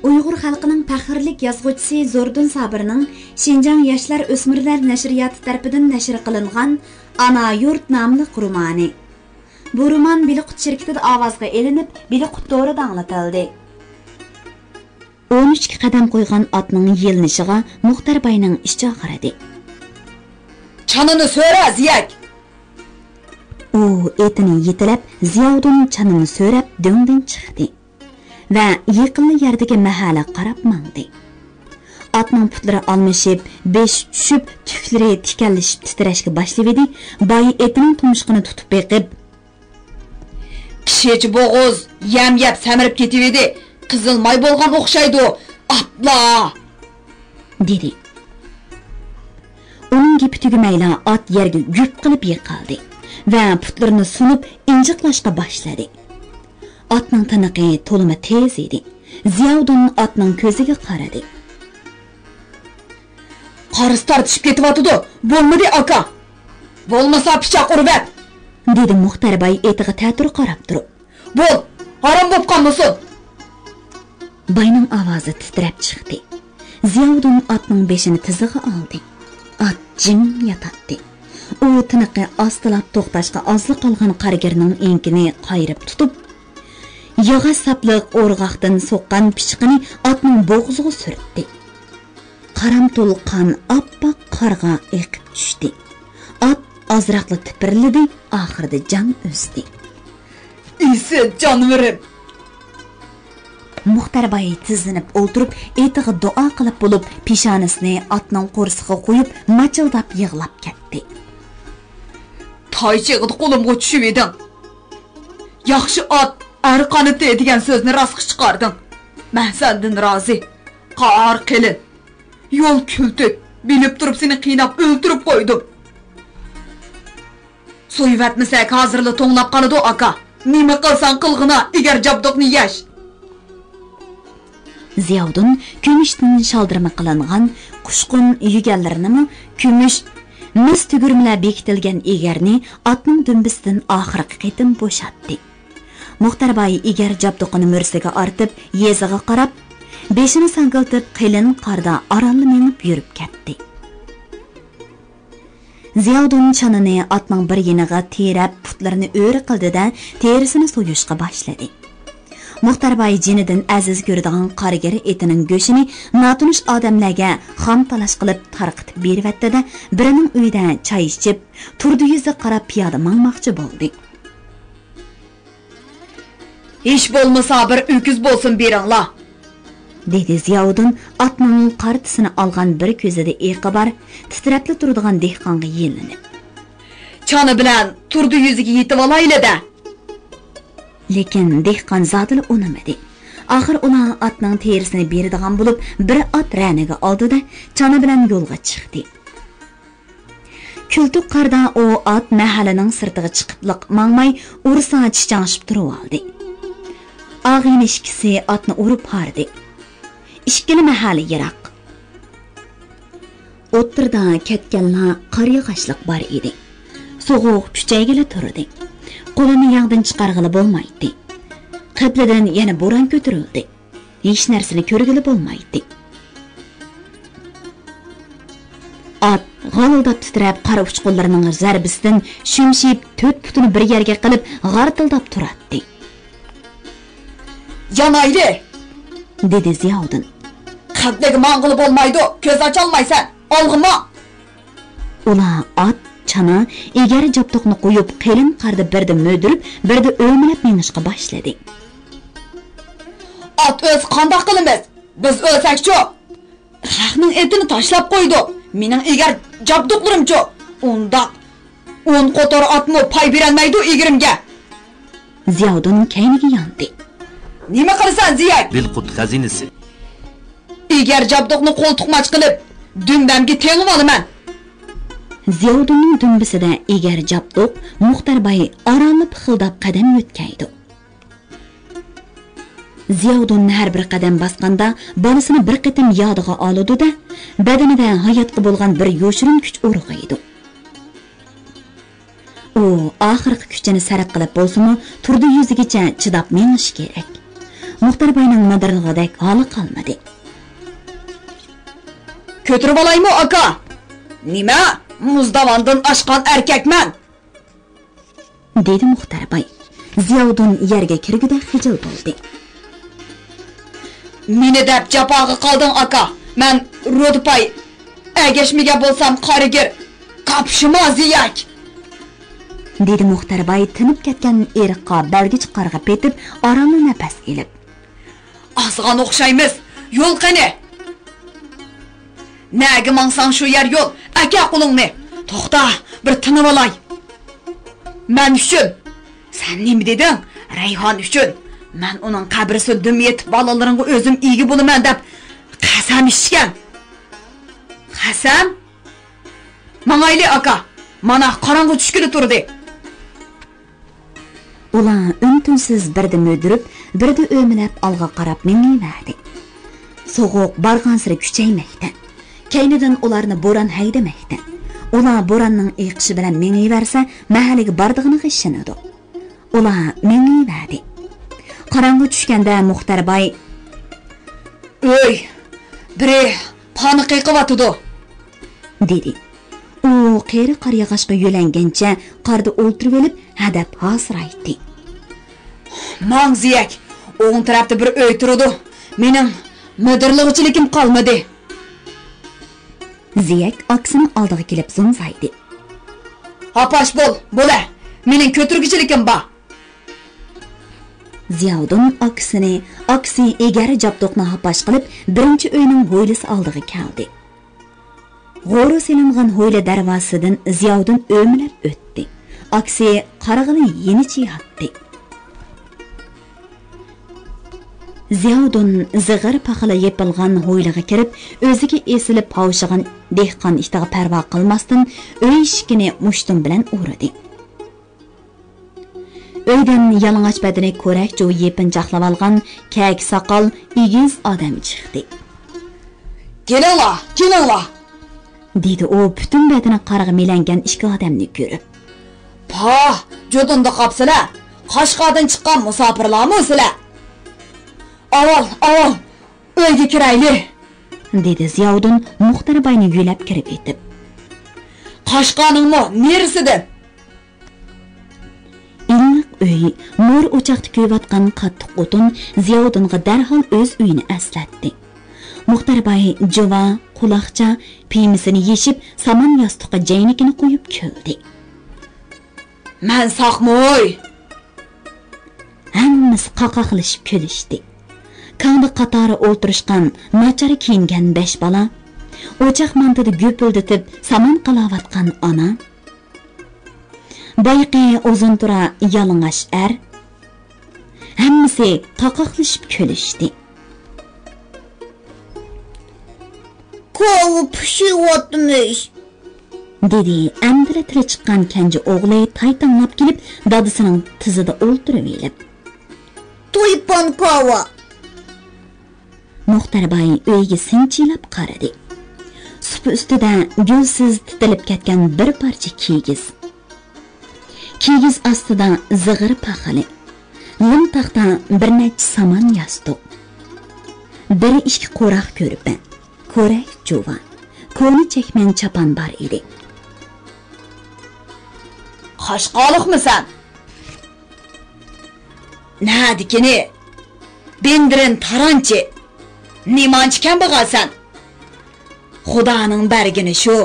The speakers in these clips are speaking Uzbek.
Uyg'ur xalqining faxrlik yozuvchisi Zordun Sabirning Şinjan Yoshlar O'smirlar nashriyoti tarafidan nashr qilingan Ana yurt nomli romani. Bu roman Biliqut shirkatida ovozga elinib, Biliqut to'rida anglatildi. 13 qadam qo'ygan otning yelnishiga Muxtar bayning ichi og'ridi. Chanini so'ra, Ziyak. U etini yetilab, Ziyovdun chanini so'rab do'ngdan chiqdi va yaqinli yerdagi mahalla qarab mangdi. Atning putlari almashib, besh tushib, tuklari tikallashib titrashga boshladi. Boy etining tumshug'ini tutib beqib, Pishech bo'g'oz yam-yab samirib ketibdi. Qizil may bo'lgan o'xshaydi. Atla! dedi. Uning gapi tugamayla at yerga gup qilib yiqildi va putlarini sunib injiqlashga boshladi. Atning tiniqi to'lima tez edi. Ziyovdun atning ko'ziga qaradi. Qaris tortishib ketyapti. Bo'lmadi aka. Bo'lmasa pichoq urib at, dedi Muxtar bay etiga ta'tir qarab turib. Bo'l, harom bo'lib qolmasin. Bayning ovozi titrab chiqdi. Ziyovdun atning beshini tizig'i oldi. At jim yotadi. U tiniqi ostilab to'xtashga ozli qolgan qargirning enkini qayirib tutib, yog'och sapliq o'rg'oqdan so'qqan pichqini atning bo'g'ziga surtdi. Qaramtul qon oppoq qarga eqib tushdi. At azraqli tipirlidi, oxirida jon o'zdi. Isi joniverim. Muxtar bay tizlanib o'tirib, etiga duo qilib bo'lib, peshonasini atning qo'rsiga qo'yib, machildab yig'lab ketdi. Toychig'ida qo'limga tushib eding. Yaxshi ot, arqaniti degan so'zni rostga chiqarding. Men sendan rozi. Qor qilin. Yo'l kultuk, bilib turib seni qiynab o'ltirib qo'ydim. So'yvatmasak hozirli to'nglab qoladi aka. Nima qilsan qilg'ina, agar jabdoqni yesh. Ziyovdun kumushdan shaldirma qilingan qushqun yuganlarini kumush mis tugurmalar bekitilgan egarni atning dumbisidan oxirgi qitim bo'shatdi. Muxtar bay egar jabdoqini mursiga ortib, yeziga qarab, beshini sangiltib qilin qarda orolni menib yurib ketdi. Ziyovdun chanini atning bir yeniga terab, putlarini o'ri qildida terisini so'yishga boshladi. Muxtar bay jinidan aziz ko'radigan qargari etining go'shini notunish odamlarga xom talash qilib tarqitib beribdi-da, birining uyida choy ichib, turdi yuzi qarab piyoda mangmoqchi bo'ldi. Ish bo'lmasa bir o'kiz bo'lsin beringlar, dedi Ziyovdun atning qartisini olgan bir ko'zida eqi bor, titrabli turadigan dehqonga yelinib. Chani bilan turdi yuziga yetib olayli-da. Lekin dehqon zodil unamadi. Axir ona atning terisini beradigan bo'lib, bir at raniga oldi-da, chani bilan yo'lga chiqdi. Kultuq qarda o at mahallaning sirtiga chiqib mangmay, ursa chichangishib turib oldi. Og'ini ishkisi atni urib hardi. Ishkili mahalla yiroq. O'ttirda ketganlar qariyag'ashliq bor edi. So'g'uq kuchaygila turdi. Qo'lini yog'dan chiqarg'ili bo'lmaydi. Qiblidan yana bo'ron ko'tarildi. Hech narsani ko'rgili bo'lmaydi. At g'aldab titrab qora uchqunlarining zarbisidan shumshib, to'rt putini bir yerga qilib g'artildab turadi. Yanayli, dedi Ziyovdun. Qadligi mang'ili bo'lmaydi, ko'z ocholmaysan. Olg'ima. Ular at chana egari jabdoqni qo'yib, qelin qarda birda mo'dirib, birda o'milab menishga boshladi. At o'z qandoq qilamiz? Biz o'lsakchi. Rahning etini tashlab qo'ydi. Mening egar jabdoqlarimchi. Unda 10 qo'tor atni pay berolmaydi egirimga. Ziyovdun kayniga yondi. Nima qilsan, Ziyak? Biliqut xazinasi. Egar jabdoqni qo'ltiqmach qilib, dumbamga tengib olaman. Ziyovdunning dumbisida egar jabdoq Muxtar bay orolib xildab qadam yo'tkaydi. Ziyovdun har bir qadam bosganda bolasini bir qitim yodiga oladi-da, badanida hayotga bo'lgan bir yo'shirin kuch urg'aydi. U oxirgi kuchini sarf qilib bo'lsa-mu, turdi yuzigacha chidab menish kerak. Muxtar bayning madirlig'idek holi qolmadi. Ko'tirib olaymi aka? Nima? Muzdavandan oshgan erkakman. dedi Muxtar bay. Ziyovuddin yerga kirgida xijil bo'ldi. Meni deb japoga qolding aka. Men Rodpay agashmiga bo'lsam qarigir. Qapshima ziyak. dedi Muxtar bay tinib ketgan eriqqa balgich qarg'a petib, oromli nafas elib. Azg'an o'xshaymiz. Yo'l qani? Nega mangsang shu yer yo'l? Aka qo'lingni. To'xta, bir tinib olay. Men uchun. Sen nima deding? Rayhon uchun. Men uning qabrisi dim yetib bolalarimga o'zim ega bo'laman deb qasam ichgan. Qasam? Mangayli aka. Mana qorong'i tushkili turdi. Ular untinsiz birda mödürüp, birda o'milab olg'a qarab mingiverdi. So'g'uq barg'ansiri kuchaymoqda. Kaynidan ularni bo'ron haydamoqda. Ular bo'ronning eqishi bilan mingiversa, mahalliga bordig'ini g'ishinadi. Ular mingiverdi. Qorong'i tushganda Muxtar bay: "Ey, biri qoni qiqiyotdi", dedi. U qeri qor yog'ochga yo'langancha qorda o'ltirib olib, hadab hozir aytdi. "Mangziyak, o'ng tarafda bir uy turadi. Mening mudirlig'chiligim qolmadi." Ziyak aksini oldiga kelib zo'msaydi. "Apash bo'la. Mening ko'tirgichiligim bor." Ziyovuddin aksi egari jabdoqni hapash qilib, birinchi uyning ho'ylisi oldiga keldi. G'o'ru selingan ho'yla darvosidan Ziyovuddin o'milab o'tdi. Aksi qarag'ini yenichi yotdi. Ziyovuddin zig'ir paxila yepilgan ho'ylaga kirib, o'ziga esilib pavshigan dehqon ishtiga parvo qilmasdan uy eshigini mushtum bilan urdi. Uydan yalang'och badani ko'rak joy yepinchoqlab olgan kak soqol egiz odam chiqdi. "Kelinglar. dedi u butun badani qarg'a melangan ikki odamni ko'rib. "Pah, jodunda qapsizlar. Qashqardan chiqqan musofirlarmi sizlar? Avval uyga kirayli", dedi Ziyovuddin Muxtar bayni yo'lab kirib etib. "Qashqarningmi neresidan?" Illiq uy, mo'r o'choqda kuyayotgan qattiq o'tin Ziyovuddinga darhol o'z uyini eslatdi. Muxtar bay jova, quloqcha, pimisini yeshib, saman yostiqqa jaynikini qo'yib kuldi. "Men saqmoy." Hammasi qaqaqlashib kulishdi. Kanda qatori o'ltirishgan, nachar kiyingan 5 bola, o'choq mantida go'pildatib saman qilayotgan ona, bayqi uzun tura yalang'och hammasi qaqaqlashib kulishdi. "Ko'v pishiyotmish", dedi amdira tili chiqqan kenji o'g'li taytanlab kelib, dadasining tizida o'ltirib elib. "To'ypon kova." Muxtar bay uyga sinchilab qaradi. Supi ustida gulsiz titilib ketgan bir parcha kigiz. Kigiz ostida zig'ir paxali, lim taxta bir necha saman yostiq. Biri ikki qo'raq ko'ribman, ko'rak jo'va, ko'ni chekman chapan bar edi. "Qashqoliqmisan? Nadikini? Bendirin taranchi. Nimanchi kambag'alsan? Xudoning bergini shu.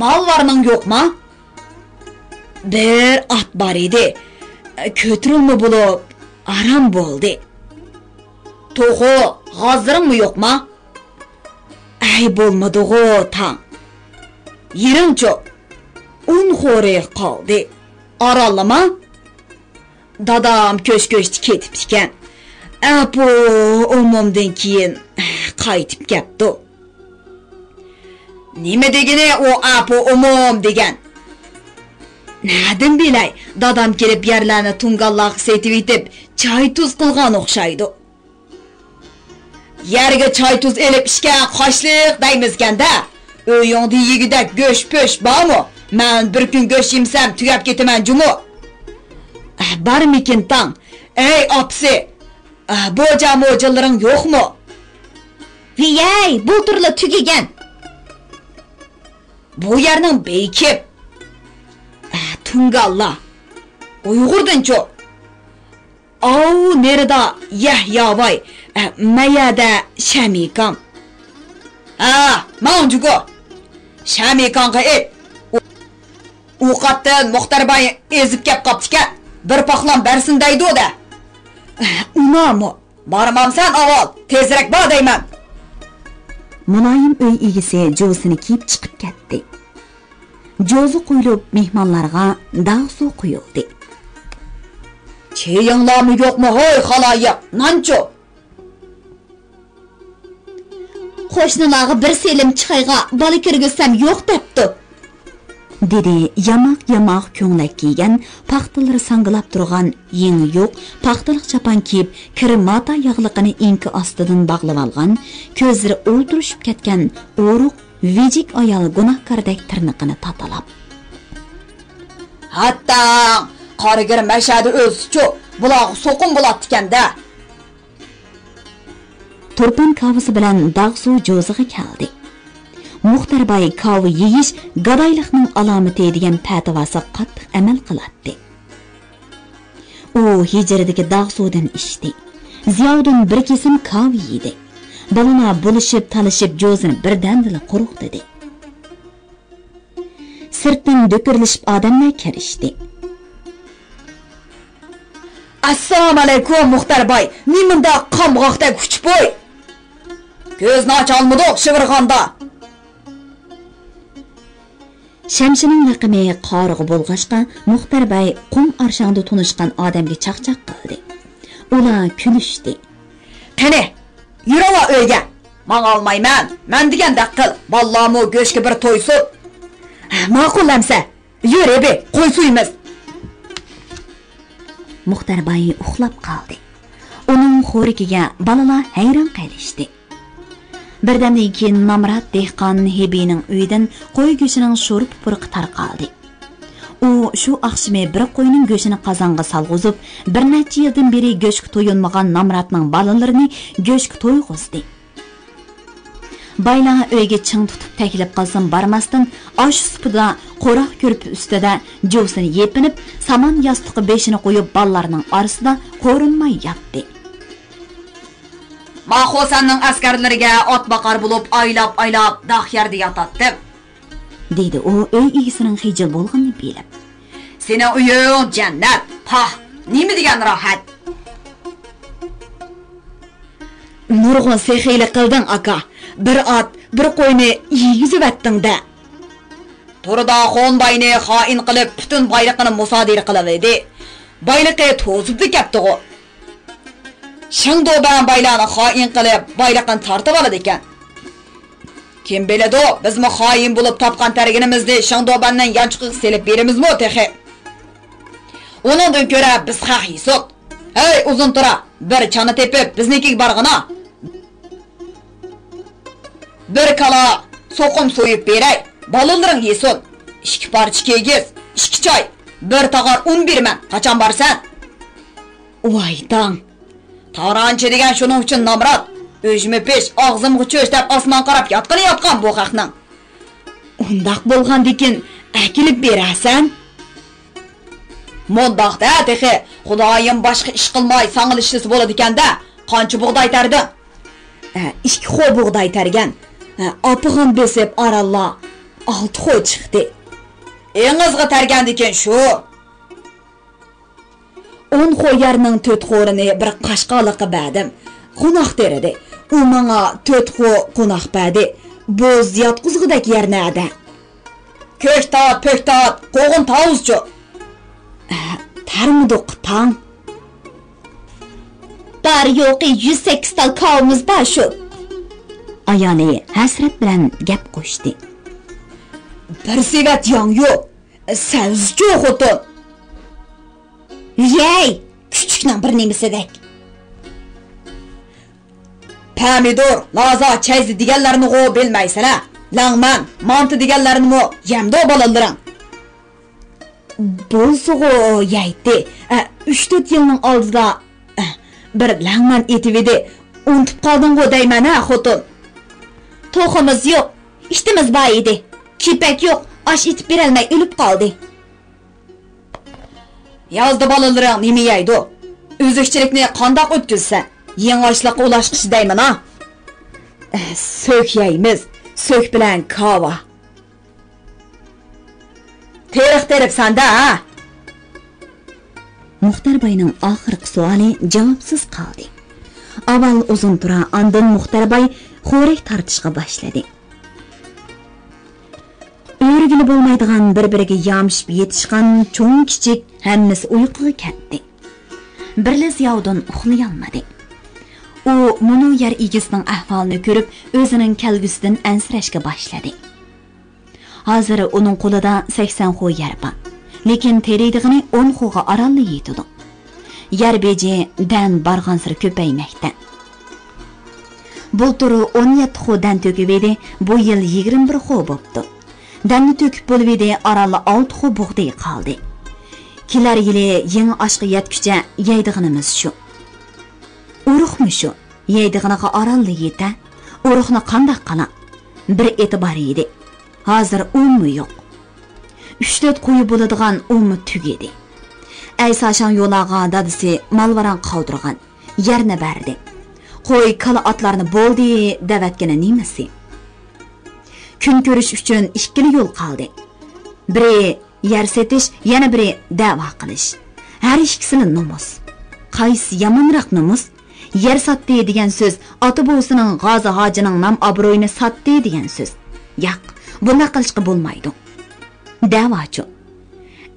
Mollarning yo'qmi? Bir at bor edi. Ko'tirilma bo'lib, aram bo'ldi. To'g'ri, hozirmi yo'qmi? Ay bo'lmadi-g'o tang. Yeringchi. Un xo'ri qoldi. Orolimi? Dadam ko'sh-ko'shdi ketib ekan. Apo umumdan keyin qaytib ketdi. Nima degani o apo umum degan? Nadim bilay, dadam kelib yerlarni tungalloq setib etib, choy tuz qilgan o'xshaydi. Yerga choy tuz elib ishga qoshliq daymizganda, o'yingda yegidak go'sh-po'sh bormi? Men bir kun go'sh yemsam tugab ketaman jumu. Barmikin tang, Ey apsi, boca mocaların yok mu? Viyay, bu turla tügegen. Bu yerning beyi kim? Tungalla. Uyg'urdan cho. Au nereda Yahyavay, mayada Shamikam. Mavjugo. Shamikamga et. Uqatdan Muxtarbay ezib kep qaptikan. Bir paqlam bersin deydi o da. Unami, bormamsan avval, tezroq bor deyman. Muloyim uy egisi jo'sini kiyib chiqib ketdi. Jo'zi qo'yilib mehmonlarga dog' suv quyildi. Cheyinglarmi yo'qmi, hoy xaloyiq, nancho? Qo'shnilarga bir selim chiqayga bola kirgizsam yo'q debdi. Dedi yamoq ko'nglak kiygan, paxtalari sangilab turgan, yengi yo'q, paxtaliq chapan kiyib, kir mata yog'liqini enki ostidan bog'lab olgan, ko'zlari o'ltirishib ketgan o'ruq, vejik ayol gunohkordek tirniqini tatalab. Hatta qarigir mashadi o'zichu, buloq so'qim bo'latdi-kanda. Turpan kavisi bilan dog' suv jo'ziga keldi. Muxtarbay kavi yeyish gadoylikning alomati degan fatvosi qattiq amal qiladi. U hijradagi dog' suvdan ichdi. Ziyodun bir kesim kavi yedi. Balona bo'lishib, talishib jo'zini birdandila quruq dedi. Sirtdan do'kirilishib odamlar kirishdi. Assalomu alaykum Muxtarbay, nimanda qamg'oqda kuch bo'y. Ko'zni ocholmidoq shivirg'anda. Shamshining laqimi qorig'i bo'lg'ashqa Muxtarbay qum arshangda tunishgan odamga chaqchaq qildi. Ular kulishdi. Qani, yurava uyga. Men olmayman. Men deganda qil. Vallamu go'shga bir to'ysin. Ma'qullamsa, yur ebe, qo'y suyimiz. Muxtarbay uxlab qoldi. Uning xo'rikiga balalar hayron qolishdi. Birdamdan keyin Namrat dehqon Hebining uyidan qo'y go'shining sho'rib purqi tarqaldi. U shu oqshimi bir qo'yning go'shini qozonga salg'uzib, bir necha yildan beri go'shga to'yilmagan Namratning balalarini go'shga to'yg'izdi. Baylar uyga ching tutib taklif qilsin barmasdan, osh supida qo'roq ko'rib ustida jo'sini yepinib, saman yostiqi beshini qo'yib ballarning orasida ko'rinmay yotdi. Maxosanning askarlariga ot boqar bo'lib aylab dog' yerda yotatdim, dedi u uy egisining hijil bo'lganini bilib. Sening uying jannat, pah, nima degan rohat. Nurg'un sehiylik qilding aka. Bir ot, bir qo'yni yegizib atding-da. Turda Xonbayni xoin qilib, butun boyliqni musodir qiladi. Boyliqi to'zibdi kapti-ku. Shingdoban baylarni xoin qilib, boyliqni tortib oladi ekan. Kim biladi, bizmi xoin bo'lib topgan targinimizni Shingdobandan yanchiqib selib berimizmi tehi? Uningdan ko'ra biz haq yesuk. Hey, uzun tura, bir chani tepib biznikiga borg'ina. Bir kala so'qim so'yib beray, balalaring yesin. 2 parcha kegiz, 2 choy, bir tog'or un berman. Qachon borsan? Voy dang. Taranchi degan shuning uchun Namrat, o'zimi pesh, og'zimga cho'shtab osmon qarab yotgan bu haqning. Undaq bo'lgandikin, akilib berasan? Mondaqda tehi, Xudoyim boshqa ish qilmay sang'ilishsiz bo'ladi ekanda, qancha bug'doy tarding? 2 xo bug'doy targan. Opig'im besib aralla 6 xo chiqdi. Engizga targandikin shu. 10 xo yerning 4 xo'rini bir qashqaliqqa badim. Qo'noq teradi. U menga 4 xo qo'noq berdi. Bu ziyotqizg'idak yernada. Ko'ktot, poktot, qo'g'in tavuzchu. Tarmidoq tang. Bar yo'qi 108 tal kavimiz bor shu. Ayoli hasrat bilan gap qo'shdi. Bir sevat yong yo'q. Savzchu xotin. Yey, kuchukning bir nemisidek. Pomidor, laza, chayzi deganlarni g'o bilmaysan-a? Langman, manti deganlarni mo yamdo bolalaring. Bo'lsa-g'o yaydi. 3-4 yilning oldida bir langman etividi. Unutib qolding-ku deyman ha, xotin. To'ximiz yo'q, ishtimiz bor edi. Kepak yo'q, osh etib berolmay o'lib qoldi. Yazdı balalarım nima yeydi? Özükçilikni qandoq o'tkazsa, yeng'oshliqqa ulashqish deyman ha. So'k yeymiz, so'k bilan kava. Terix teribsan-da ha. Muxtar bayning oxirgi savoli javobsiz qoldi. Avval uzun tura, ondan Muxtar bay xo'rak tartishga boshladi. O'rgili bo'lmaydigan bir-biriga yamishib yetishgan cho'ng kichik hammasi uyquga ketdi. Birli Ziyovdan uxlay olmadi. U Munu yer egisining ahvolini ko'rib, o'zining kelgusidan ansirashga boshladi. Hozir uning qo'lida 80 xo yer bor, lekin teriydigini 10 xoga oralli yetadi. Yer beji dan barg'ansir ko'paymoqda. Bultur 17 xodan to'kib edi, bu yil 21 xo bo'pti. Danni to'kib bo'lib edi, oralli 6 xo bug'day qoldi. Kelar yili yangi oshga yetguncha yeydig'inimiz shu. Uruqmi shu? Yeydig'iniga oralli yeta, uruqni qandoq qila? Bir e'tibor edi. Hozir ummi yo'q. 3-4 qo'yi bo'ladigan ummi tugedi. Aysashan yo'laga dadisi malvaran qoldirgan, yerni berdi. Qo'y kala otlarni bo'ldi davatgani nimasi? Kun ko'rish uchun ikkili yo'l qoldi. Biri yer setish, yana biri da'vo qilish. Har ikkisini nomus. Qaysi yomonroq nomus? Yer satdi degan so'z ota bo'lsining G'ozi hojining nam obro'yini satdi degan so'z. Yo'q, buni qilishga bo'lmaydi. Da'vochi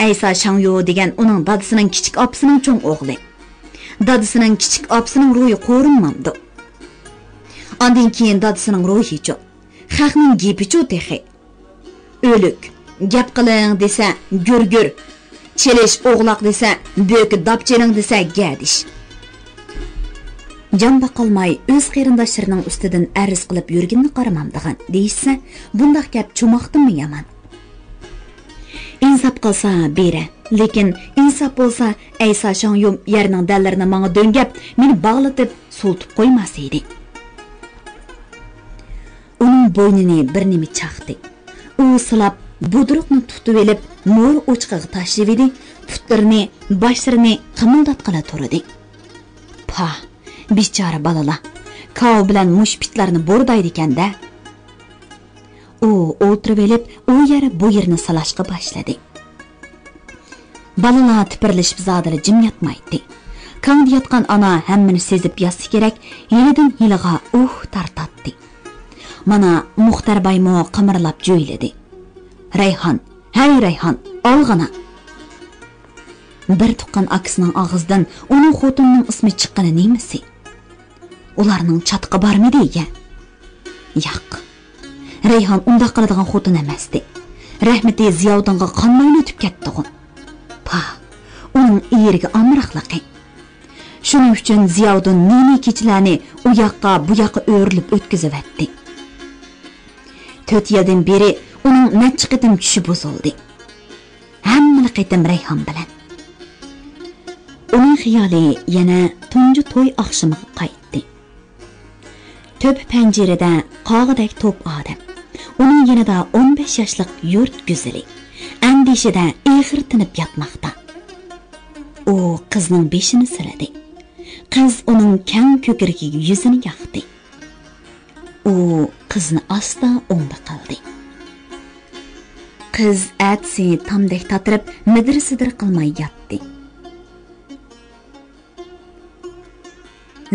Aysa Shangyo degan uning dadisining kichik opasining cho'ng o'g'li. Dadisining kichik opasining ro'yi qo'rinmamdi. Ondan keyin dadisining ro'yichi. Xalqning gapichi texi. O'lik, gap qiling desa gurgur, chelish o'g'loq desa bo'ki dapchining desa gadish. Jamba qolmay o'z qarindoshlarining ustidan arz qilib yurganini qaramamdigan deysa, bundaq gap chumoqdimi yaman. Insof qilsa bera, lekin insof bo'lsa Aysa Shongyum yerning dallarini menga döngab, meni bog'latib sultib qo'ymas edi. Uning bo'ynini bir nima chaqdi. U silab budruqni tutib olib, mo'r o'chqiga tashlab edi, putlarini, boshlarini qimildatqala turdi. Pa, bichora balalar, kov bilan mushpitlarni bo'rdaydi ekanda. U o'tirib olib, u yeri bu yerni salashga boshladi. Balalar tipirlashib zodili jim yotmaydi. Kangda yotgan ana hammani sezib yotsa kerak, yilidan yiliga tartatdi. Mana Muxtar baymo qimirlab jo'yladi. Rayhon, hay Rayhon, olg'ana. Bir tuqqan akisining og'zidan uning xotinining ismi chiqqani nimasi? Ularning chatqi bormidi ekan? Yo'q. Rayhon undaq qiladigan xotin emasdi. Rahmati Ziyovdonga qonmayni o'tib ketdi-ku. Pa, uning eriga amroqlaqi. Shuning uchun Ziyovdon nini kechlarni u yoqqa bu yoqqa o'rilib o'tkazyapti. 4 yildan beri uning necha qitim tushi buzildi. Hamma qitim Rayhon bilan. Uning xiyoli yana tunji to'y oqshimiga qaytdi. To'p panjarada qog'idek to'p odam. Uning yanada 15 yoshlik yurt güzeli. Andishida eg'ir tinib yotmoqda. U qizning beshini siladi. Qiz uning kang ko'krigiga yuzini yoqdi. U qizni asta o'ngda qildi. Qiz atsi tamdek tatirib, midir-sidir qilmay yotdi.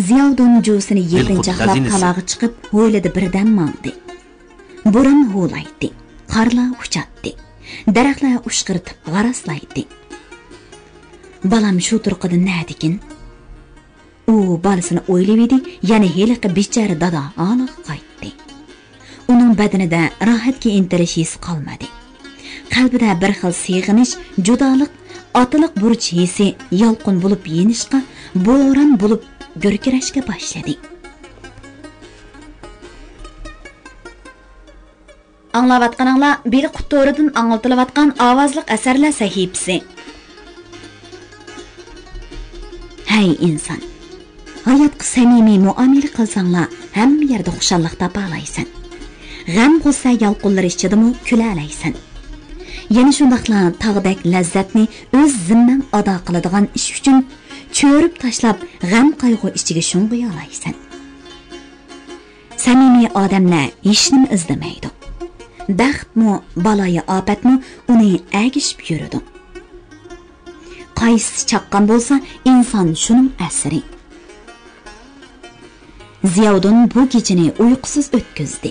Ziyovdon jo'sini yepinchaqlab qalog'i chiqib, o'yladi birdan mangdi. Bo'ron ho'laydi, qarlar uchatdi. Daraxtlar ushqirtib g'araslaydi. Balam shu turqida nadikin? U balasini o'ylab edi, yana heliqi bechara dada aniq qaytdi. Uning badanida rohatga intilish his qolmadi. Qalbida bir xil seg'inish, judolik, otiliq burch hissi yolqin bo'lib yenishqa, bo'ron bo'lib gurkirashga boshladi. Anglayotganinglar biri qutoridan anglatilayotgan ovozliq asarlar sahifasi. Hay inson, hayotga samimiy muomala qilsanglar hamma yerda xushallik topalaysan. G'am g'ussa yalqinlari ichidami kula olaysan. Yana shundaqla tog'dak lazzatni o'z zimmang ado qiladigan ish uchun cho'rib tashlab g'am qayg'u ichiga sho'ng'iy olaysan. Samimiy odamlar hech nima izlamaydi. Baxtmi, baloyi ofatmi uni agishib yuradi. Qaysi chaqqan bo'lsa, inson shuning asiri. Ziyoddin bu kechini uyqusiz o'tkazdi.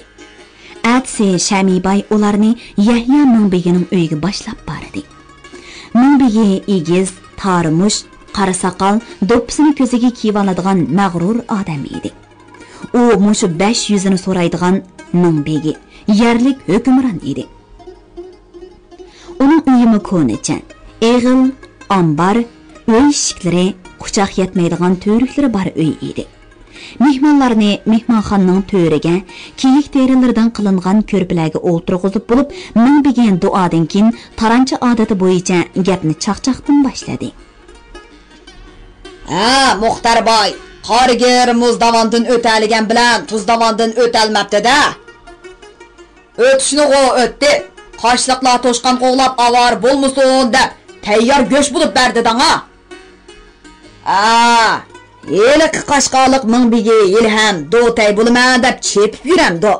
Atsi Shamibay ularni Yahya Mingbegining uyiga boshlab bordi. Mingbegi egiz, tarmush, qara soqol, do'ppisini ko'ziga kiyib oladigan mag'rur odam edi. U mushu 500 ni so'raydigan Mingbegi, yerlik hukmron edi. Uning uyimi ko'nicha, eg'il, ambar, uy eshiklari, quchoq yetmaydigan to'riklari bor uy edi. Mehmonlarni mehmonxonaning to'riga, kiyik terilaridan qilingan ko'rpalarga o'ltirg'izib bo'lib, Mingbegan duodan keyin tarancha odati bo'yicha gapni chaqchaqdan boshladi. Muxtarboy, qorgir muzdavondan o'taligan bilan tuzdavondan o'talmabdi-da. O'tishni o'tdi. Qoshliqlar to'shqan qo'g'lab avar bo'lmasin deb tayyor go'sht bo'lib berdi-da. Eliq Qashqarliq Mingbegi ilham do'tay bo'laman deb chepib yuramdi.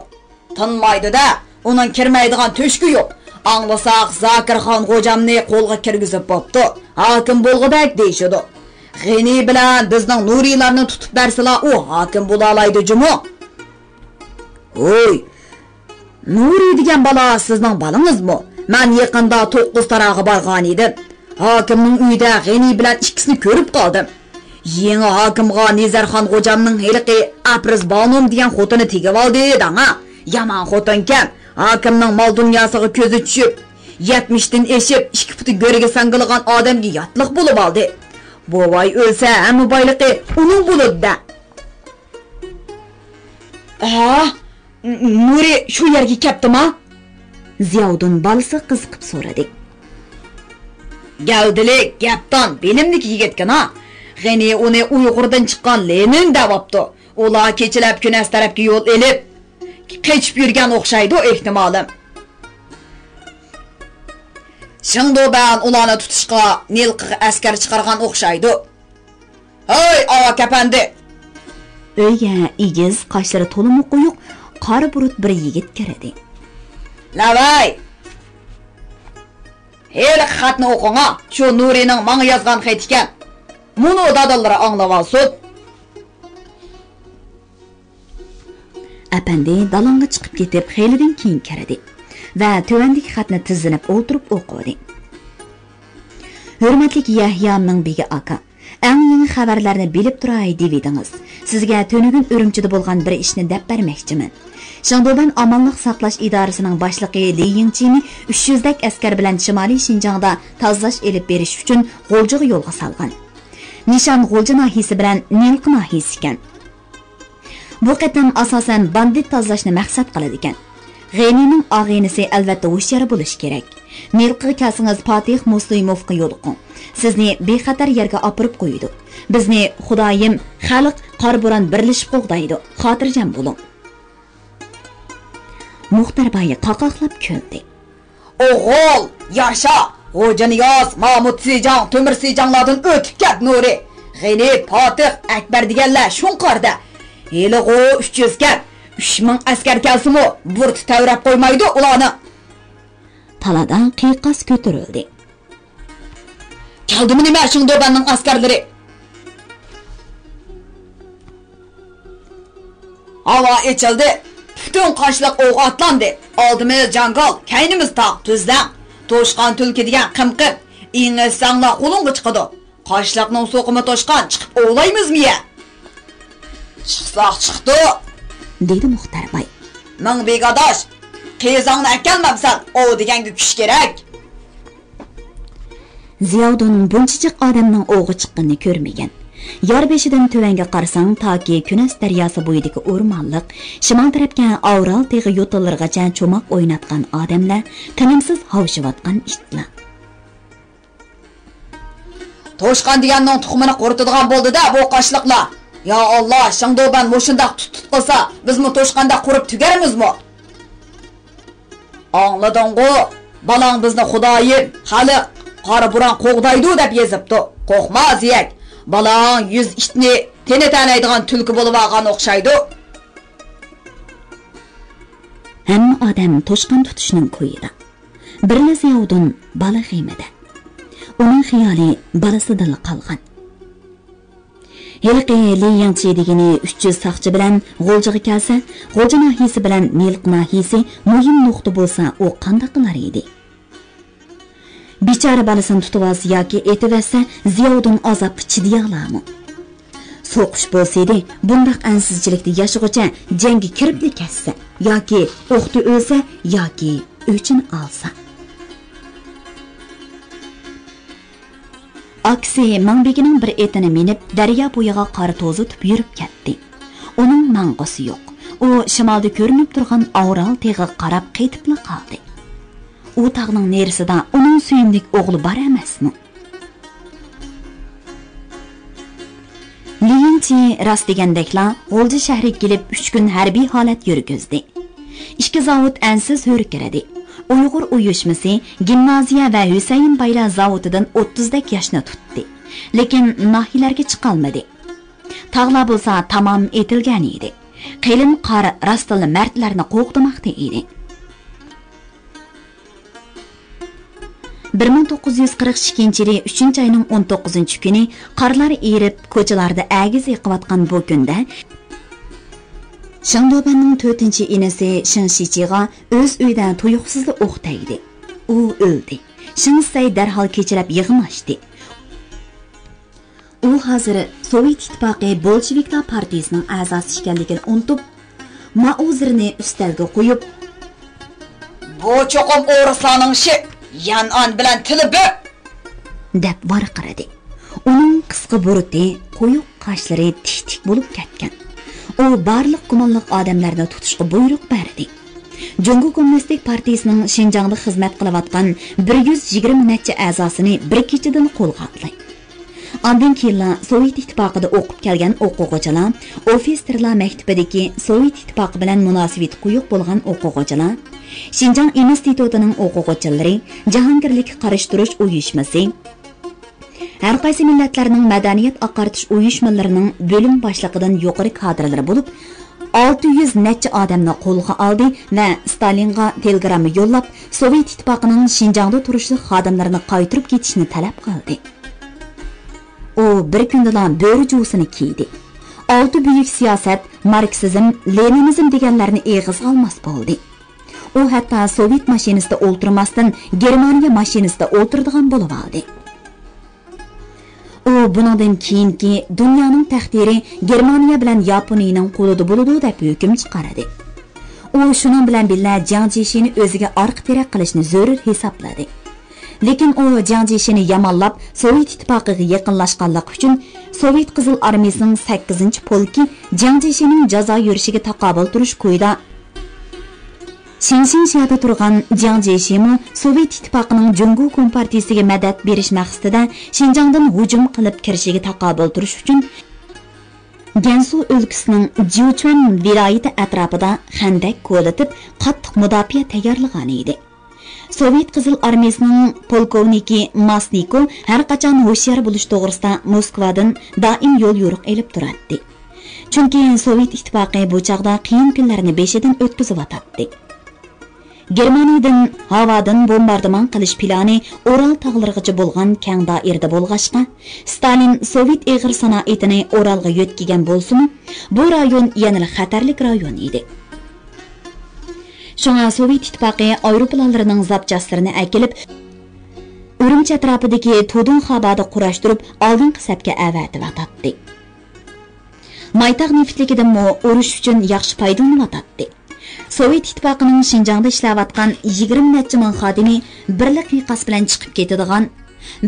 Tinmaydi-da, uning kirmaydigan to'shki yo'q. Anglasak Zakirxon xo'jamni qo'lga kirgizib bo'pti. Hokim bo'lg'udak deyshidi. G'ini bilan bizning nuriylarni tutib bersalar, u hokim bo'la oladi jumu. Oy, Nuri degan bola sizning bolangizmi? Men yaqinda 9 tarog'i borgan edim. Hokimning uyida G'ini bilan ikkisini ko'rib qoldim. Yangi hokimga Nizarxon xo'jamning heliqi Apriz Bonum degan xotini tegib oldi danga. Yomon xotinkan, hokimning mol dunyosiga ko'zi tushib, 70 dan eshib 2 puti go'riga sangilgan odamga yotliq bo'lib oldi. Bu voy o'lsa, hamma boyliqi uning bo'ladi-da. Nuri shu yerga kelibdimi? Ziyoddin balisi qiziqib so'radi. Gavdilik, gapdan bilimlik yigitgina. G'ini uni Uyg'urdan chiqqan Lenin davobdi. Ular kechilab Kunas tarafga yo'l elib, qechib yurgan o'xshaydi ehtimolim. Shingdoban ularni tutishga Nilqiga askar chiqargan o'xshaydi. Hey, ava kapandi. Uyga egiz, qoshlari to'liq quyuq, qora burut bir yigit kirdi. Lavay. Heli xatni o'qinga, shu Nurining menga yozgan xat ekan. Muni dadalari anglab olsin. Apandi dalonga chiqib ketib, xelidan keyin kirdi va tuvandagi xatni tizilib o'tirib o'qidi. Hurmatli Yahya Mingbegi aka, eng yangi xabarlarni bilib turay devidingiz. Sizga To'nigun Urumchida bo'lgan bir ishni deb bermoqchiman. Shingdoban amonlik saqlash idorasining boshlig'i Li Yingchini 300 dak askar bilan Shimoliy Shinjongda tozalash elib berish uchun G'o'ljiga yo'lga salgan. Nishon G'o'lji nahiyasi bilan Nilqi nahiyasi ekan. Bu qatam asosan bandit tozalashni maqsad qiladi ekan. G'inining og'inisi albatta hushyor bo'lish kerak. Nilqiga kelsangiz Fatih Muslimovga yo'liqing. Sizni bexatar yerga opirib qo'ydi. Bizni Xudoyim xalq qorbo'ron birlashib qo'g'daydi. Xotirjam bo'ling. Muxtarboy qaqoqlab kuldi. O'g'il, yasha! Xo'janiyoz, Mahmud Sejong, Temir Sejonglardan o'tib ket Nuri. G'ini, Fatih, Akbar deganlar shunqorda. Heliqo 300 kat, 3000 askar kelsimi, burt tavrab qo'ymaydi ularni. Taladan qiyiqas ko'tarildi. Keldimi nima Shingdobanning askarlari? Havo ichildi. Butun qoshliq o'q atlandi. Oldimiz jangal, kaynimiz tog' tuzlan. To'shqan tulki degan qimqib, ingiz sangla qo'lingga chiqadi. Qoshliqning so'qimi to'shqan chiqib o'g'laymizmi-ya? Chiqsaq chiqdi, dedi Muxtarboy. Mingbegadash, qezongni akalmabsan, o deganga kuch kerak. Ziyoddin bunchichiq odamning o'g'i chiqqanini ko'rmagan. Yor beshidan tuvanga qarasang, toki Kunas daryosi bo'yidagi o'rmonliq, shimol tarafga Avral teg'i yo'tallargacha cho'moq o'ynatgan odamlar, tinimsiz havshiyotgan itlar. To'shqan deganning tuxumini quritadigan bo'ldi-da bu qoshliqlar. Ya Allah, Şangdoban moşundaq tutqılsa, biz mi toşqanda qurib tügerimiz mi? Anladın-gı, balang bizni Xudoyim, xalq, qari buran qo'g'daydi deb yezibdi. Qo'rqma ziyek. Balang 100 itni teni tanaydigan tulki bo'lib olgan o'xshaydi. Hamma odam to'shqon tutishning ko'yida. Birla Ziyovdin bala xiyimida. Uning xiyoli balasidan qolgan. Yilqi Liyangchi degani 300 saqchi bilan G'o'ljiga kelsa, G'o'lji nahiyasi bilan Nilq nahiyasi muhim nuqta bo'lsa, u qanday qilar edi? Bichara balasini tutib olsa yoki etivasa, Ziyovdin azob chidiya olami? So'qish bo'lsa edi, bundaq ansizchilikda yashag'ucha jangga kirib kassa yoki o'qdi o'lsa yoki o'chin olsa. Aksi Manbegining bir etini minib, daryo bo'yiga qora to'zitib yurib ketdi. Uning mang'isi yo'q. U shimolda ko'rinib turgan Avral teg'iga qarab qaytibla qoldi. U tog'ning nerisida uning suyimlik o'g'li bor emasmi? Liyangchi rost degandekla G'o'lji shahriga kelib 3 kun harbiy holat yurgizdi. Ikki zavod ansiz hurkiradi. Uyg'ur uyushmasi gimnaziya va Husayn baylar zavodidan 30 dak yoshni tutdi. Lekin nahiylarga chiqolmadi. Tog'lar bo'lsa tamom etilgan edi. Qilin qor rostli mardlarni qo'qdimoqda edi. 1942-yil 3-oyning 19-kuni qorlar erib, ko'chalarda agiz yiqiyotgan bu kunda Shangdobanning 4-inisi Shinshichiga o'z uyida tuyuqsizda o'q tegdi. U o'ldi. Shinsay darhol kechirib yig'mashdi. U hozir Sovet ittifoqi Bolsheviklar partiyasining a'zosi ekanligini unutib, ma'uzirini ustalga qo'yib, "Bu cho'qim o'rislarning ishi, yanan bilan tili bir" deb varqiradi. Uning qisqa buriti, qo'yuq qoshlari tik-tik bo'lib ketgan. U barliq gumonliq odamlarni tutishga buyruq berdi. Jungo Kommunistik partiyasining Shinjongda xizmat qilayotgan 120 necha a'zosini bir kechadan qo'lga oldi. Ondan keyin Sovet ittifoqida o'qib kelgan o'quvchilar, ofitserlar maktabidagi Sovet ittifoqi bilan munosabati quyuq bo'lgan o'quvchilar, Shinjong institutining o'quvchilari, Jahongirlik qarashtirish uyushmasi, har qaysi millatlarning madaniyat oqartish uyushmalarining bo'lim boshlig'idan yuqori kadrlari bo'lib, 600 necha odamni qo'lga oldi va Stalinga telegramma yo'llab, Sovet ittifoqining Shinjongda turishli xodimlarini qaytirib ketishni talab qildi. U bir kundan bo'ri jo'sini kiydi. 6 buyuk siyosat, marksizm, leninizm deganlarni eg'iz olmas bo'ldi. U hatto Sovet mashinasida o'ltirmasdan Germaniya mashinasida o'ltiradigan bo'lib oldi. U bundan keyingi dunyoning taqdiri Germaniya bilan Yaponiyaning qo'lida bo'ladi deb hukm chiqardi. U shuning bilan birga Jiang Jishini o'ziga orqa terak qilishni zarur hisobladi. Lekin u Jiang Jishini yomonlab Sovet ittifoqiga yaqinlashganlik uchun Sovet qizil armiyasining 8-polki Jiang Jishining jazo yurishiga taqobil turish qo'ydi. Shinshinshiyada turgan Jiang Jishimi Sovet ittifoqining Jungo kompartiyasiga madad berish maqsadida Shinjongdan hujum qilib kirishiga taqobil turish uchun Gansu o'lkasining Jiuchuan viloyati atrofida xandak qo'llatib qattiq mudofaa tayyorlagan edi. Sovet qizil armiyasining polkovniki Masniko har qachon hushyor bo'lish to'g'risida Moskvadan doim yo'l yo'riq elib turardi. Chunki Sovet ittifoqi bu chaqda qiyin kunlarni beshidan o'tkazib o'tadi. Germaniyadan havodan bombardimon qilish plani Oral tog'larigacha bo'lgan keng doirada bo'lg'ashqa, Stalin Sovet eg'ir sanoatini Oralga yo'tkigan bo'lsa-mu, bu rayon yana xatarli rayon edi. Shunga Sovet ittifoqi aeroplanlarining zapchastlarini akilib, Urumchi atrofidagi Tudun xabada qurashtirib, oldingi safga avatib atadi. Maytaq neftligidan urush uchun yaxshi foydalanadi. Sovet ittifoqining Shinjongda ishlayotgan 20 necha ming xodimi birlik qiyqas bilan chiqib ketadigan,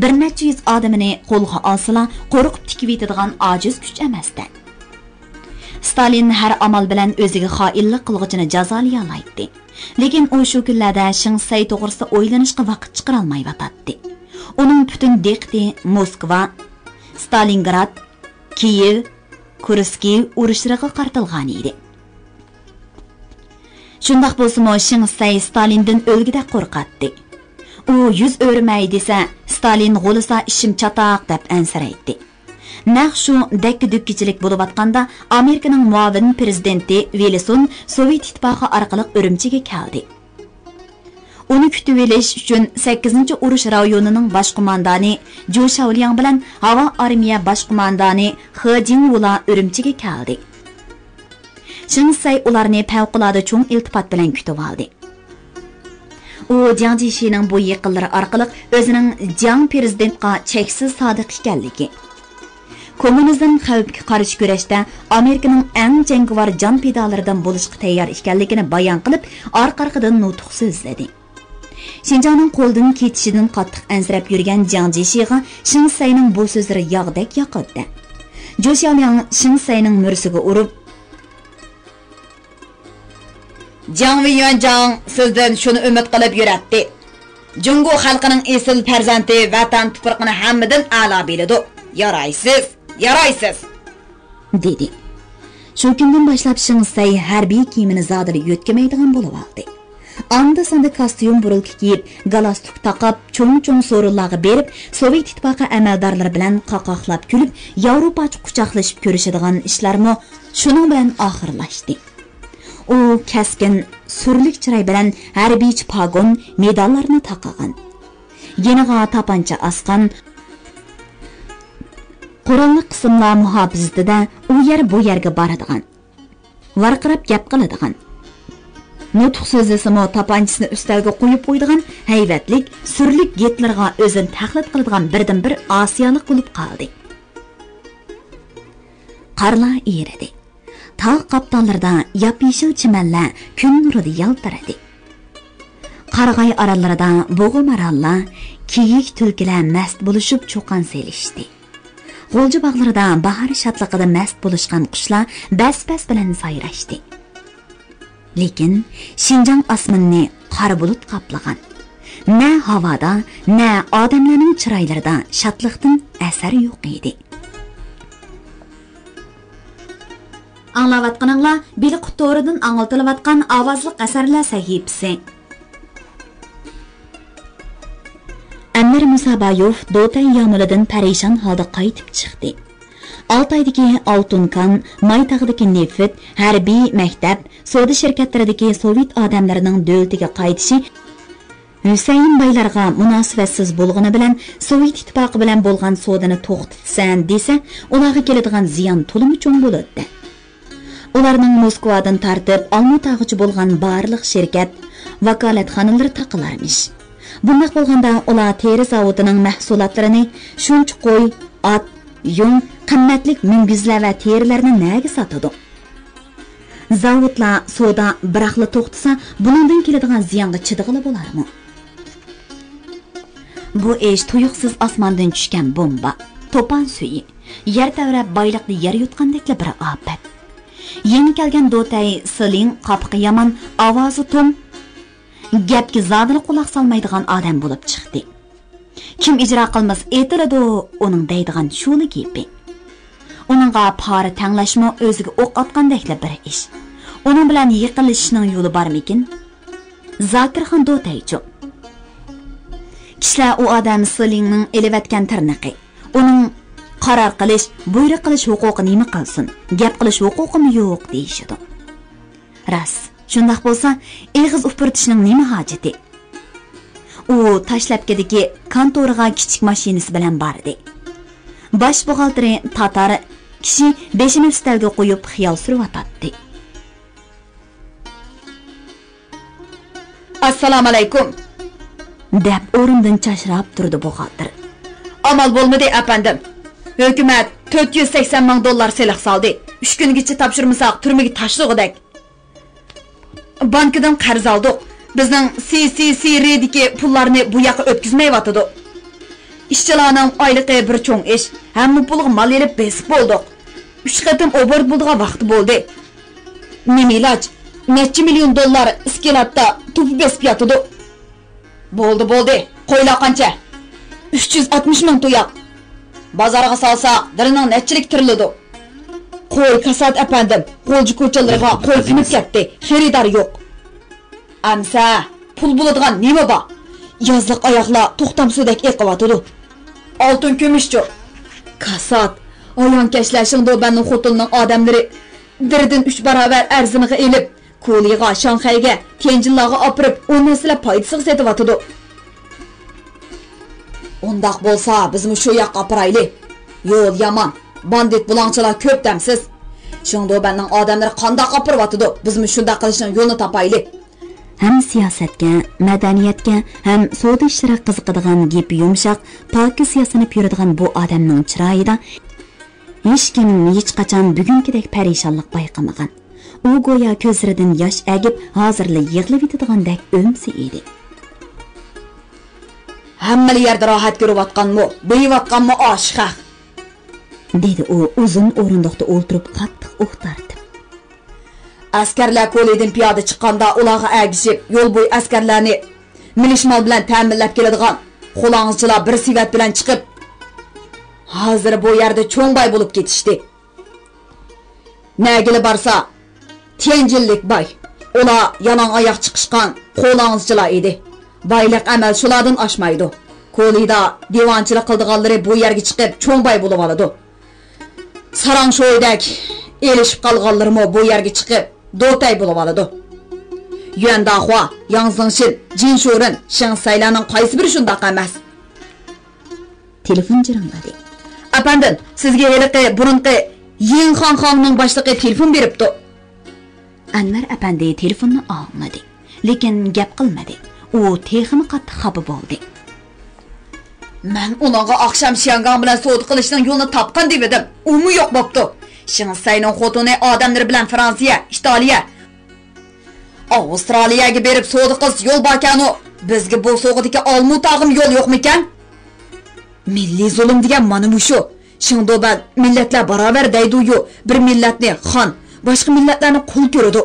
bir necha yuz odamini qo'lga olsalar, qo'rqib tikib yetadigan ojiz kuch emasdi. Stalin har amal bilan o'ziga xoinlik qilg'ichini jazolay oladi. Lekin u shu kunlarda Shinsay to'g'risida o'ylanishga vaqt chiqara olmay yotadi. Uning butun diqqati Moskva, Stalingrad, Kiyev, Kurskiy urushlariga qartilgan edi. Shundaq bo'lsa-mu, Shinsay Stalindan o'lgida qo'rqatdi. U yuz o'rmay desa, Stalin g'olisa ishim chataq deb ansiraydi. Naq shu dakki-dukkichilik bo'lib atqanda Amerikaning muavin prezidenti Wilson Sovet ittifoqi orqali Urumchiga keldi. Uni kutib olish uchun 8-urush rayonining bosh qo'mondoni Jo Shaoliang bilan havo armiya bosh qo'mondoni He Jingwula Urumchiga keldi. Shinsay ularni favqulodda cho'ng iltifot bilan kutib oldi. U Jiang Jishining bu yaqinlari orqali o'zining Jiang prezidentga cheksiz sodiq ekanligi, kommunizm xavfiga qarshi kurashda Amerikaning eng jangovar jon fidolaridan bo'lishga tayyor ekanligini bayon qilib, orqa-orqadan nutq so'zladi. Xinjiangning qo'ldan ketishidan qattiq ansirab yurgan Jiang Jishiga Shinsayning bu so'zlari yog'dek yoqdi. Jo Xiaoliang Shinsayning mursiga urib, Jiang Weiyang sizdan shuni umid qilib yuratdi. Jungo xalqining esil farzandi vatan tuprog'ini hammadan a'lo biladi. Yaraysiz, dedi. Shu kundan boshlab Shinsay harbiy kiyimini zodiri yo'tkamaydigan bo'lib oldi. Anda sanda kostyum burulki kiyib, galastuk taqib, cho'ng-cho'ng so'rinlarga berib, Sovet ittifoqi amaldorlari bilan qaqoqlab kulib, Yevropacha quchoqlashib ko'rishadigan ishlarmi shuning bilan oxirlashdi. U kaskin, surlik chiroy bilan harbiychi pagon medallarni taqagan. Yeniga tapancha asqan, qurolli qismlar muhofizatida u yer bu yerga boradigan, varqirab gap qiladigan, nutq so'zlasimi tapanchisini ustalga qo'yib qo'ydigan hayvatlik, surlik getlarga o'zini taqlid qiladigan birdan-bir Osiyolik bo'lib qoldi. Qarlar eridi. Tog' qaptonlarida yop-yeshil chimanlar kun nurida yaltiradi. Qarag'ay orallarida bo'g'im-arallar, kiyik tulkilar mast bo'lishib cho'qan selishdi. G'o'lji bog'larida bahor shodligida mast bo'lishgan qushlar bas-bas bilan sayrashdi. Lekin Xinjiang osmonini qora bulut qaplagan. Na havoda, na odamlarning chiroylarida shodlikdan asar yo'q edi. Anglayotganinglar Bili Qutoridan anglatilayotgan ovozli asarlar sahifasi. Amir Musabayov Dotay yamulidan parishon holda qaytib chiqdi. Altaydagi Oltunkan, Maytag'dagi neft, harbiy maktab, savdo shirkatlaridagi Sovet odamlarining davlatiga qaytishi Husayn baylarga munosibatsiz bo'lgani bilan Sovet ittifoqi bilan bo'lgan savdoni to'xtatsan desa, ularga keladigan ziyon to'limi cho'ng bo'ladi. Ularning Moskvadan tartib olmotag'ichi bo'lgan barliq shirkat vakolatxonalari taqilarmish. Bunday bo'lganda ular teri zavodining mahsulotlarini shuncha qo'y, ot, yung, qimmatlik mingizlar va terilarni nega sotadi? Zavodlar savdo biraqli to'xtasa, bundan keladigan ziyonga chidig'ili bo'larmi? Bu ish tuyuqsiz osmondan tushgan bomba, to'pon suyi, yer tavrab boyliqni yer yutgandek bir ofat. Yeni kelgan Dotay Siling qopiqi yomon, ovozi tum, gapga zodili quloq solmaydigan odam bo'lib chiqdi. Kim ijro qilmas etiladi uning deydigan shuli gapi. Uningga pora tanglashmi o'ziga o'q otgandekla bir ish. Uning bilan yiqilishning yo'li bormikin? Zokirxon Dotaychi. Kishilar u odam Silingning elevatgan tirnaqi. Uning qaror qilish, buyruq qilish huquqi nima qilsin? Gap qilish huquqimi yo'q deyishadi. Ras, shundaq bo'lsa, eg'iz upurtishning nima hojati? U tashlabkedagi kontoriga kichik mashinasi bilan bordi. Bosh buxgalteri Tatar kishi beshini ustalga qo'yib xiyol surib o'tdi. Assalomu alaykum deb o'rindan chashrab turdi buxgalter. Amal bo'lmadi apandim. Hukumat 480 ming dollar seliq soldi. 3 kungacha topshirmasak turmaga tashlug'idak. Bankdan qarz oldik. Bizning CCCR'dagi pullarni bu yoqqa o'tkazmayotdi. Ishchilarning oyligi bir cho'ng ish. Hamma pulga mal elib besib bo'ldik. 3 qatim obor bo'ldigan vaqt bo'ldi. Nima iloj? Necha million dollar iskelatda tup besib yotdi. Bo'ldi. Qo'ylar qancha? 360 ming to'yaq. Bozorga solsa, dirining nechilik tiriladi. Qo'y kasat apandim, qo'lchi ko'chalarga qo'y sinib ketdi, xaridor yo'q. Amsa, pul bo'ladigan nima bor? Yozliq oyoqlar to'xtamsudek eqiyotidi. Oltin kumushchi. Kasat, oyon kashlashing do'banning xotinning odamlari dirdan 3 barobar arziniga elib, Ko'liga, Shanxayga, Tianjinlarga opirib, o'nnasilab foydasiga setyotidi. Ondaq bo'lsa, biz shu yoqqa opirayli. Yo'l yomon. Bandit bulangchilar ko'p damsiz. Shongdo'banning odamlari qandoq opiryotidi? Biz shunday qilishning yo'lini topayli. Ham siyosatga, madaniyatga, ham savdo ishlariga qiziqadigan gapi yumshoq, pokiz yasanib yuradigan bu odamning chiroyida hech kim hech qachon bugünkidek parishonlik bayqamagan. U go'yo ko'zlaridan yosh agib, hozirla yig'lab yetadigandak o'msi edi. Hamma yerda rohat ko'rayotganmi, beyotganmi oshiq, dedi u uzun o'rindiqda o'ltirib qattiq o'qtardi. Askarlar Ko'lidan piyoda chiqqanda ularga agishib, yo'l bo'yi askarlarni milishmal bilan ta'minlab keladigan qo'lang'izchilar bir sivat bilan chiqib, hozir bu yerda cho'ngbay bo'lib ketishdi. Nagili borsa, Tianjinlik boy, ular yalang oyoq chiqishgan qo'lang'izchilar edi. Bayliq amal shulardan oshmaydi. Ko'lida devonchilik qildiganlari bu yerga chiqib cho'ngbay bo'lib oladi. Sarangshoydak elishib qolganlarmi bu yerga chiqib do'tay bo'lib oladi. Yuandahua, Yangzingshin, Jinshurin, Shangsaylarning qaysi biri shunday emas? Telefon jiringladi. Apandim, sizga heliqi burunqi Yingxan xonning boshlig'i telefon beribdi. Anvar apandi telefonni olmadi, lekin gap qilmadi. U texmi qattiq xafa bo'ldi. Men unaga oqsham Shangang bilan savdo qilishning yo'lini topgan deb edim. Umi yo'q bo'pti. Shangsayning xotini odamlar bilan Fransiya, Italiya, Avstraliyaga berib savdo qilish yo'l borkanu, bizga bu savdodagi olmutog'im yo'l yo'qmikan? Milliy zulm degan mana bu shu. Shingdoban millatlar barobar deydi-yu, bir millatni xon, boshqa millatlarni qul ko'radi.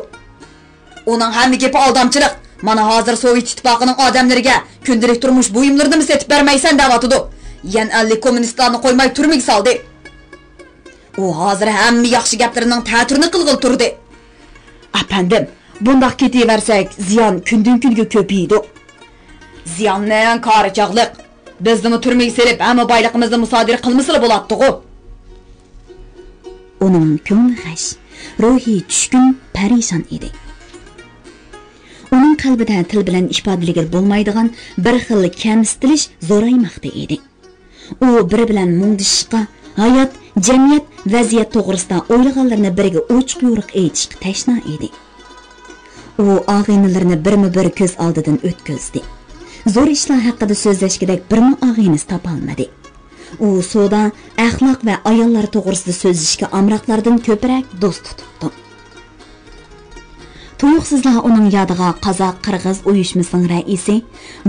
Uning hamma gapi aldamchilik. Mana hozir Sovet ittifoqining odamlariga kundalik turmush buyumlarini setib bermaysan deyotdi. Yan 50 kommunistlarni qo'ymay turmig soldi. U hozir hamma yaxshi gaplarining ta'tirini qilg'il turdi. Apandim, bundoq ketaversak, ziyon kundan-kunga ko'paydi. Ziyonning qarichaqliq. Bizni turmig selib, hamma boyligimizni musodara qilmaslar bo'ladi-ku. Uning ko'ngli g'ash, ruhi tushkun, parishon edi. Uning qalbida til bilan ifodalagan bo'lmaydigan bir xil kamsitilish zo'raymoqda edi. U biri bilan mungdishishga, hayot, jamiyat, vaziyat to'g'risida o'ylaganlarini biriga ochiq yo'riq aytishga tashna edi. U og'aynilarini birma-bir ko'z oldidan o'tkazdi. Zo'r ishlar haqida so'zlashgidek birma og'aynis topolmadi. U savdo, axloq va ayollar to'g'risida so'zlashga amroqlardan ko'proq do'st tutibdi. Tuyuqsizlar uning yodiga Qozoq Qirg'iz uyushmasining raisi,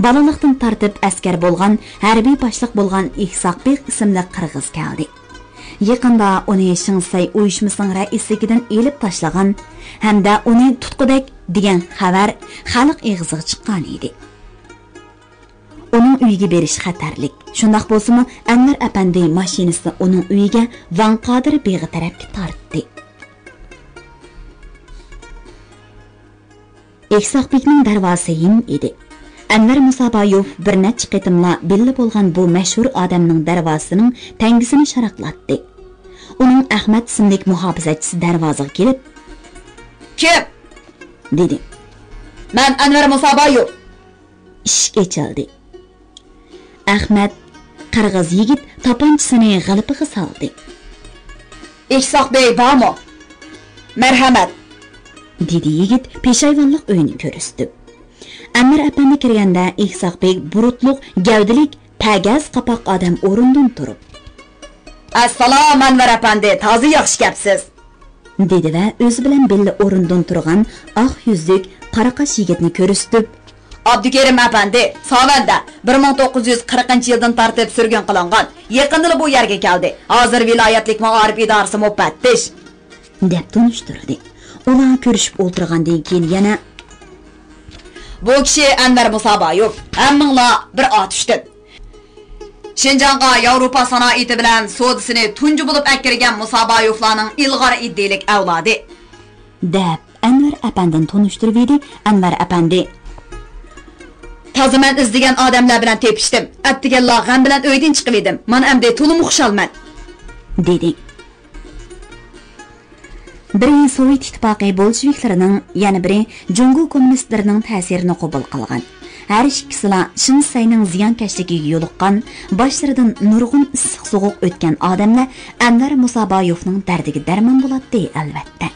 bolalikdan tartib askar bo'lgan, harbiy boshliq bo'lgan Ihsoqbek ismli qirg'iz keldi. Yaqinda uni Shinsay uyushmasining raisligidan elib tashlagan hamda uni tutqudak degan xabar xalq eg'iziga chiqqan edi. Uning uyiga berish xatarlik. Shundaq bo'lsa-mu, Anvar apandi mashinasini uning uyiga Van Qodir beg'i tarafga tortdi. Ihsoqbekning darvozasi yim edi. Anvar Musaboyev bir necha qitimla billa bo'lgan bu mashhur odamning darvozasining tangisini sharaqlatdi. Uning Ahmad ismli muhofizachisi darvozaga kelib, "Kim?" dedi. "Men Anvar Musaboyev." Eshik ochildi. Ahmad qirg'iz yigit tapanchisini g'alpiga soldi. "Ihsoqbek bormi?" "Marhamat." dedi yigit peshayvonlik uyini ko'rsatib. Anvar apandi kirganda Ihsoqbek burutliq, gavdilik, pagaz qapoq odam o'rindan turib, "Assalomu Anvar apandi, toza yaxshi gapsiz." dedi va o'zi bilan billa o'rindan turgan oq yuzlik, qora qosh yigitni ko'rsatib, "Abdukerim apandi, Savanda 1940-yildan tartib surgun qilingan. Yaqinda bu yerga keldi. Hozir viloyatlik ma'arif idorasi mufattish" deb tunishtirdi. Ular ko'rishib o'tirgandan keyin yana, "Bu kishi Anvar Musaboyev, hammanglar bir ot tushdi. Şinjanğa Avrupa sanoati bilan sodisini tunji bo'lib akirgan Musabayevlarning ilg'or iddilik avlodi deb Anvar apandini tonishtirib edi. Anvar apandi: "Toza men izlagan odamlar bilan tepishdim. Attiganlar g'am bilan uydan chiqib edim. Men endi to'liq xushalman" dedi. Biri Sovet ittifoqi bolsheviklarining, yana biri Jungo kommunistlarining ta'sirini qabul qilgan. Her ikkisila Shinsayning ziyonkashligiga yo'liqqan, boshlaridan nurg'un issiq sovuq o'tgan odamlar Anvar Musabayevning dardiga darmon bo'ladi albatta.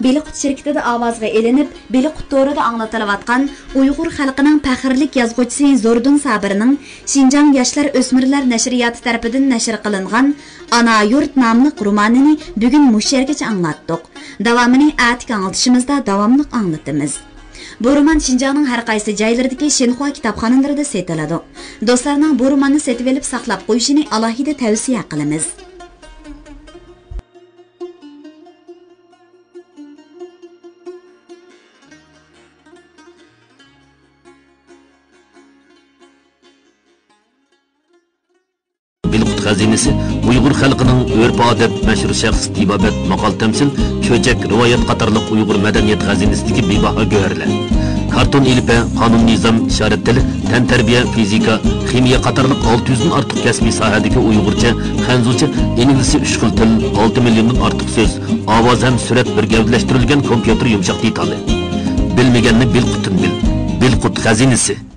Beliqut şirketida ovozga elinib, Beliqut to'rida anglatilayotgan Uyg'ur xalqining faxrlik yozuvchisi Zordun Sabirning Xinjiang yoshlar o'smirlar nashriyoti tarafidan nashr qilingan Ana yurt nomli romanini bugun mush yergacha anglatdik. Davomini atik anglitishimizda davomli anglatamiz. Bu roman Xinjiangning har qaysi joylaridagi Shenhua kitobxonalarida sotiladi. Do'stlarning bu romanni setib olib saqlab qo'yishini alohida tavsiya qilamiz. Beliqut xazinasi Uyg'ur xalqining urf-odat, mashhur shaxs tibobat, maqol tamsil, cho'chak, rivoyat qatorliq Uyg'ur madaniyat xazinasidagi bebaho go'harlar. Karton ilpa, qonun nizom, ishorat tili, tan tarbiya, fizika, ximiya qatorliq 600 dan ortiq kasbiy sohadagi Uyg'urcha, xanzucha, ingliz 3 xil til, 6 milliondan ortiq so'z, ovoz ham surat bir gavdalashtirilgan kompyuter yumshoq detali. Bilmaganni Beliqutdan bil. Beliqut xazinasi